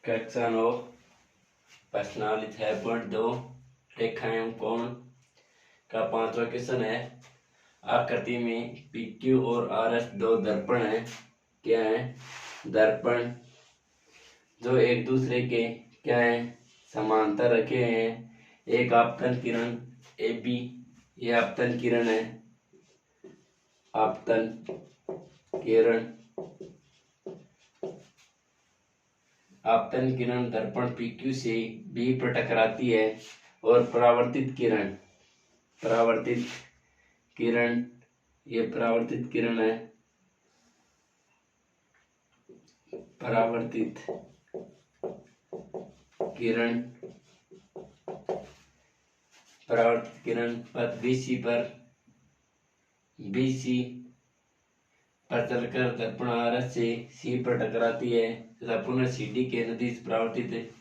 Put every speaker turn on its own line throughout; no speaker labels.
कक्षाओं हो प्रश्नावली 6.2 रेखाएं कोण का 5वां क्वेश्चन है। आकृति में PQ और RS दो दर्पण है। क्या है? दर्पण जो एक दूसरे के क्या है समांतर रखे हैं। एक आपतन किरण AB, ये आपतन किरण है। आपतन किरण दर्पण PQ से B पर टकराती है और परावर्तित किरण ये परावर्तित किरण है। परावर्तित किरण पथ BC पर चलकर दर्पण RS से C पर टकराती है तथा पुनः CD के नदी से परावर्तित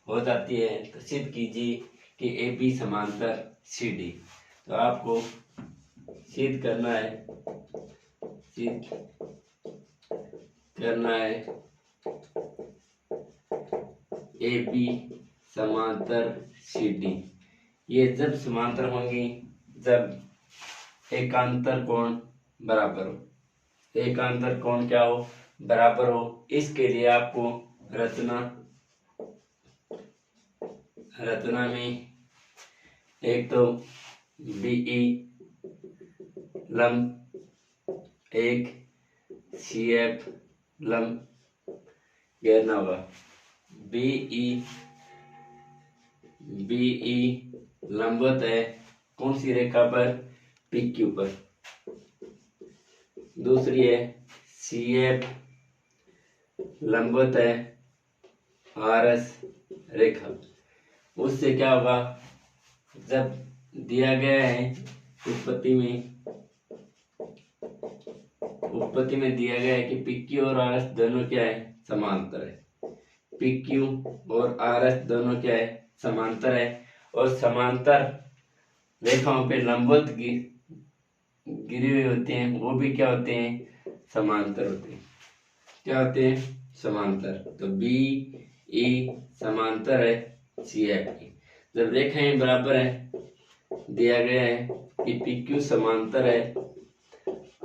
हो जाती है। तो सिद्ध कीजिए कि AB समांतर CD। तो आपको सिद्ध करना है AB समांतर CD। ये जब समांतर होंगी जब एकांतर कोण बराबर हो। एकांतर कोण क्या हो? बराबर हो। इसके लिए आपको रचना में एक तो BE लंब, एक CF लंब घेरना होगा। BE लंबवत है कौन सी रेखा पर? PQ पर। दूसरी है CF लंबवत है RS रेखा। उससे क्या होगा? जब दिया गया है उत्पत्ति में दिया गया है कि PQ और RS दोनों क्या है? समांतर है। PQ और RS दोनों क्या है? समांतर है। और समांतर रेखाओं पे लंबवत गिरे हुए होते हैं, वो भी क्या होते हैं? समांतर होते हैं। क्या होते हैं? समांतर। तो BE समांतर है CF की। जब रेखाएं बराबर है, दिया गया है कि PQ समांतर है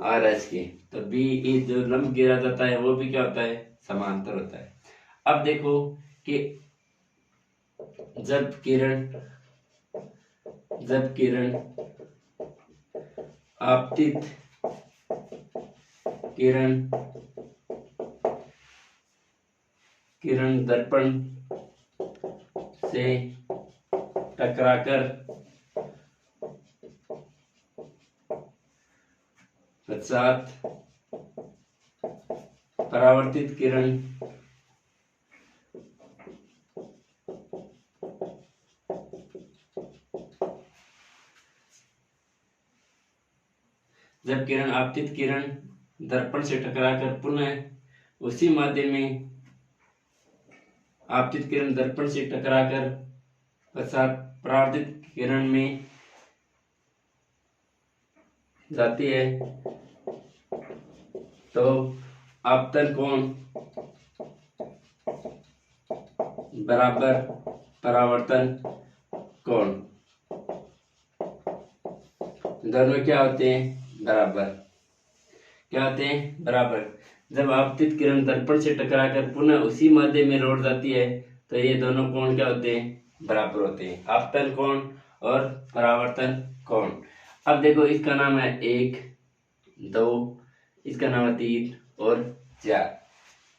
RS के, तो BE जो लंब गिरा जाता है वो भी क्या होता है? समांतर होता है। अब देखो कि जब किरण आपतित किरण दर्पण से टकराकर पश्चात परावर्तित किरण जब आपतित किरण दर्पण से टकराकर पुनः उसी माध्यम में आपतित किरण दर्पण से टकराकर पश्चात परावर्तित किरण में जाती है तो आपतन कोण बराबर परावर्तन कोण दोनों क्या होते हैं? बराबर। क्या होते हैं? बराबर। जब आपतित किरण दर्पण से टकराकर पुनः उसी माध्यम में लौट जाती है तो ये दोनों कोण क्या होते हैं? बराबर होते हैं। आपतन कोण और परावर्तन कोण। अब देखो इसका नाम है 1, 2, इसका नाम है 3 और 4।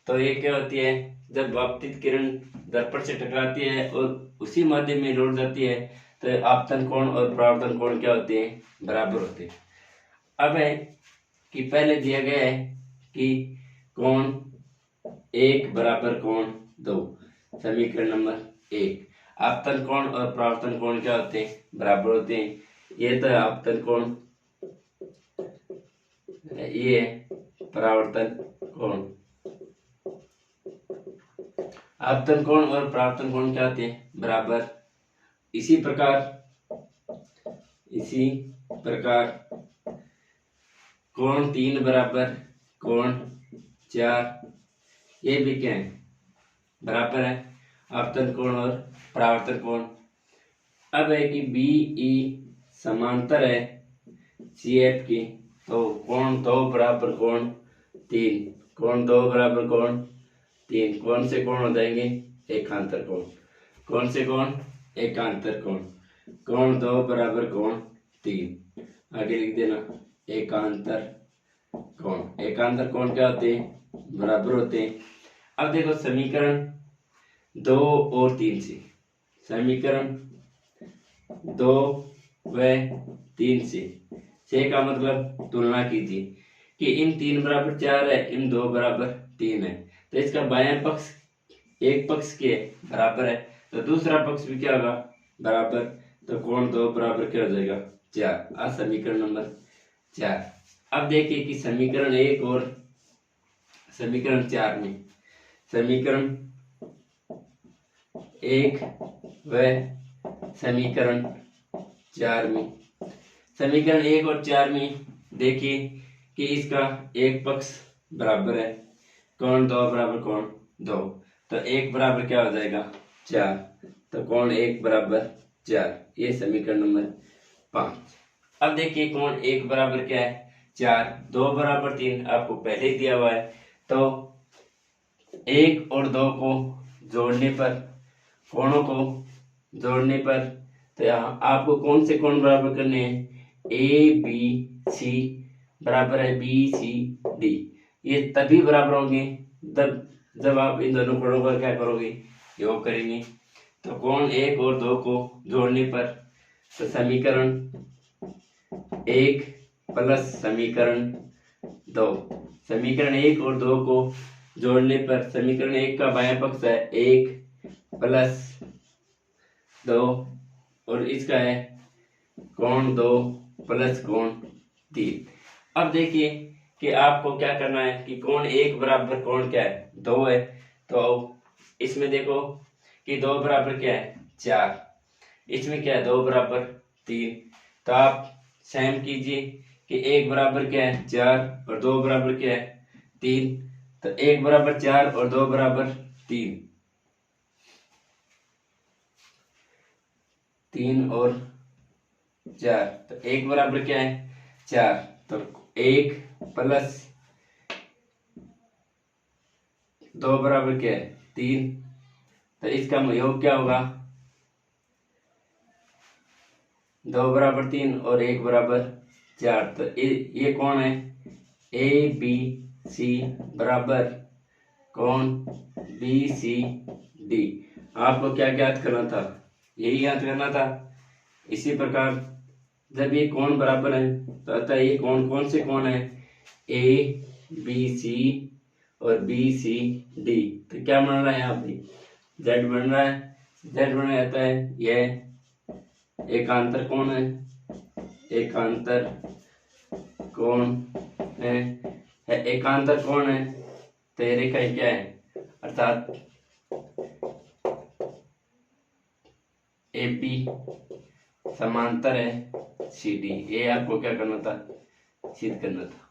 तो ये क्या होती है? जब आपतित किरण दर्पण से टकराती है और उसी माध्यम में लौट जाती है तो आपतन कोण और परावर्तन कोण क्या होते हैं? बराबर होते हैं। अब है कि पहले दिया गया है कि कोण 1 बराबर कोण 2, समीकरण नंबर 1। आपतन कोण और परावर्तन कोण क्या होते हैं? बराबर होते हैं। ये तो आपतन कोण, ये परावर्तन कोण। आपतन कोण और परावर्तन कोण क्या होते हैं? बराबर। इसी प्रकार कोण 3 बराबर कोण 4 ये भी क्या है? बराबर है। आपतन कोण और परावर्तन कोण। अब है कि बी ई समांतर है सी एफ की, तो कोण 2 बराबर कोण 3, कोण 2 बराबर कोण 3, कौन से कोण हो जाएंगे एकांतर कोण, कौन से कोण एकांतर कोण, कोण 2 बराबर कोण 3, आगे लिख देना एकांतर कोण। एकांतर कोण क्या होते हैं बराबर होते हैं। अब देखो समीकरण 2 और 3 से, समीकरण 2 व 3 से का मतलब तुलना कीजिए कि इन 3 बराबर 4 है, इन 2 बराबर 3 है, तो इसका बायां पक्ष एक पक्ष के बराबर है, तो दूसरा पक्ष भी क्या होगा बराबर, तो कोण 2 बराबर क्या हो जाएगा 4। आज समीकरण नंबर 4। अब देखिए कि समीकरण 1 और समीकरण 4 में, समीकरण 1 व समीकरण 4 में, समीकरण 1 और 4 में देखिए कि इसका एक पक्ष बराबर है, कोण 2 बराबर कोण 2, तो 1 बराबर क्या हो जाएगा 4, तो कोण 1 बराबर 4, ये समीकरण नंबर 5। अब देखिए कोण 1 बराबर क्या है 4, 2 बराबर 3 आपको पहले ही दिया हुआ है, तो 1 और 2 को जोड़ने पर, कोणों को जोड़ने पर, तो यहाँ आपको कौन से कोण बराबर करने हैं ए बी सी बराबर है बी सी डी, ये तभी बराबर होंगे जब आप इन दोनों कोणों का क्या करोगे योग करेंगे। तो कोण 1 और 2 को जोड़ने पर, तो समीकरण 1 प्लस समीकरण 2, समीकरण 1 और 2 को जोड़ने पर समीकरण 1 का बायां पक्ष है 1 प्लस 2 और इसका है कोण 2 प्लस कोण 3। अब देखिए कि आपको क्या करना है कि कोण 1 बराबर कोण क्या है 2 है, तो इसमें देखो कि 2 बराबर क्या है 4, इसमें क्या है 2 बराबर 3, तो आप सेम कीजिए कि 1 बराबर क्या है 4 और 2 बराबर क्या है 3, तो 1 बराबर 4 और 2 बराबर 3, 3 और 4, तो 1 बराबर क्या है 4, तो 1 प्लस 2 बराबर क्या है 3, तो इसका योग क्या होगा 2 बराबर 3 और 1 बराबर 4, तो ये कौन है ए बी सी बराबर कौन बी सी डी। आपको क्या ज्ञात करना था यही ज्ञात करना था। इसी प्रकार जब ये कोण बराबर है तो अतः ये कोण कौन से कोण है ए बी सी और बी सी डी, तो क्या बन रहा है यहाँ पे जेड बन रहा है, जेड बन जाता है यह एकांतर कोण है, एकांतर कोण है, एकांतर कोण है, तो ये रेखा क्या है अर्थात एपी समांतर है सी डी, ये आपको क्या करना था सिद्ध करना था।